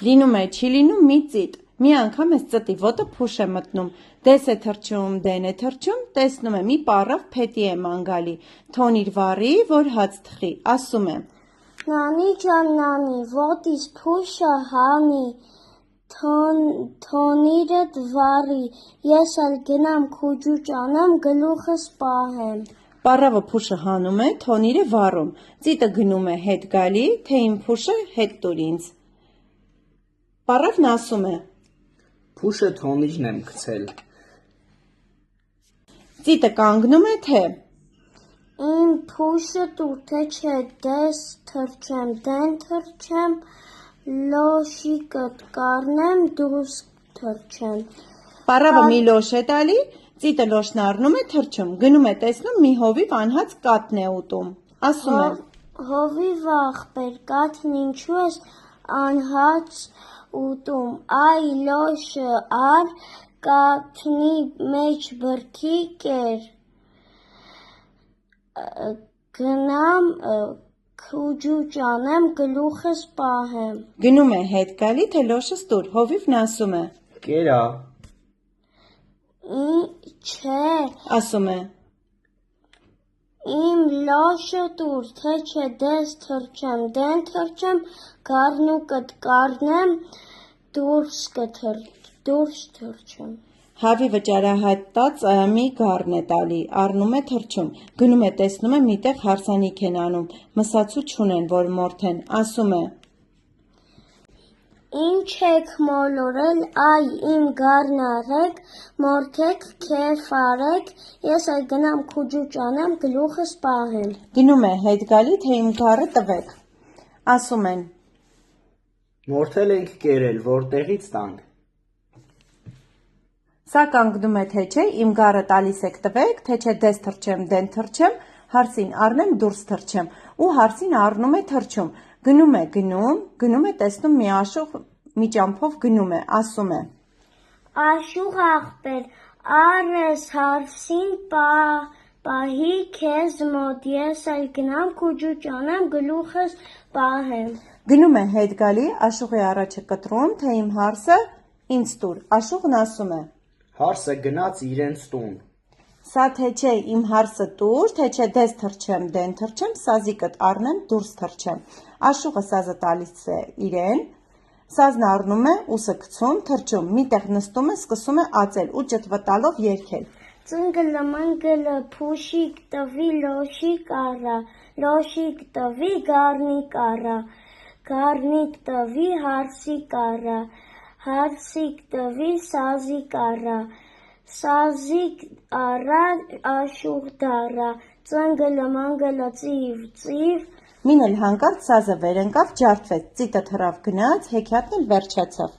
Լինում է, չի լինում մի ծիտ, մի անգամ այս ծտի ոտը փուշ է մտնում, դես է թռչում, դեն է թռչում, տեսնում է մի պառավ փետի է ման գալի, թոն իր վառի, որ հաց թխի, ասում է. Նանի ջան նանի, ոտիս փուշը հանի, թոնիրդ վառի, ես էլ գնամ քուջուճ անեմ, գլուխս պահեմ։ Պառավը փուշը հանում է, թոնիրը վառում, ծիտը գնում է հետ գալի, թե իմ փուշը հետ տուր ինձ։ Պառավն ասում է. Փուշը թոնիրն եմ գցել։ Ծիտը կանգնում է, թե Իմ փուշը տուր, թե չէ դես թռչեմ, դեն թռչեմ, լոշիկդ կառնեմ, դուրս թռչեմ։ Պառավը մի լոշ է տալի, ծիտը լոշն առնում է, թռչում, գնում է տեսնում մի հովիվ անհաց կաթն է ուտում, ասում է. Հովիվ աղբեր, կաթն ինչու ես անհաց ուտում, այ լոշը առ, կաթնի մեջ բրդի կեր, գնամ քուջուճ անեմ, գլուխս պահեմ։ Գնում է հետ գալի, թե լոշս տուր, հովիվն ասում է. Կերա։ Չէ, ասում է. Իմ լոշը տուր, թե չէ դես թռչեմ, դեն թռչեմ, գառնուկդ կառնեմ, դուրս թռչեմ։ Հավիվը ճարահատած մի գառն է տալի, առնում է թռչում, գնում է տեսնում է միտեղ հարսանիք են անում, մսացու չունեն, որ մորթեն, ասում է. Ինչ եք մոլորել, այ իմ գառն առեք, մորթեք, քեֆ արեք, ես էլ գնամ քուջուճ անեմ, գլուխս պահեմ։ Գնում է հետ գալի, թե իմ գառը տվեք, ասում են. Մորթել ենք կերել, որտեղից տանք։ Սա կանգնում է, թե չէ, իմ գառը տալիս եք տվեք, թե չէ դես թռչեմ, դեն թռչեմ, հարսին առնեմ, դուրս թռչեմ, ու հարսին առնում է թռչում, գնում է տեսնում մի աշուղ մի ճամփով գնում է, ասում է. Աշուղ աղբեր, առես հարսին պահի քեզ մոտ, ես էլ գնամ քուջուճ անեմ, գլուխս պահեմ։ Գնում է հետ գալի, աշուղի առաջը կտրում, թե իմ հարսը ինձ տուր, աշուղն ասում է. Հարսը գնաց իրենց տուն։ Սա թե չէ իմ հարսը տուր, թե չէ դես թռչեմ, դեն թռչեմ, սազիկդ առնեմ, դուրս թռչեմ։ Աշուղը սազը տալիս է իրեն, սազն առնում է, ուսը գցում, թռչում, միտեղ նստում է, սկսում է ածել ու ճտվտալով երգել։ Ծնգլը մնգլը փուշիկ տվի լոշիկ առա, լոշիկ տվի գառնիկ առա, գառնիկ տվի հարսիկ առա, հարսիկ տվի սազիկ առա, սազիկ առա աշուղ դառա, ծնգլը մնգլը ծիվ, Մին էլ հանկարծ սազը վեր ընկավ, ջարդվեց, ծիտը թռավ գնաց, հեքիաթն էլ վերջացավ։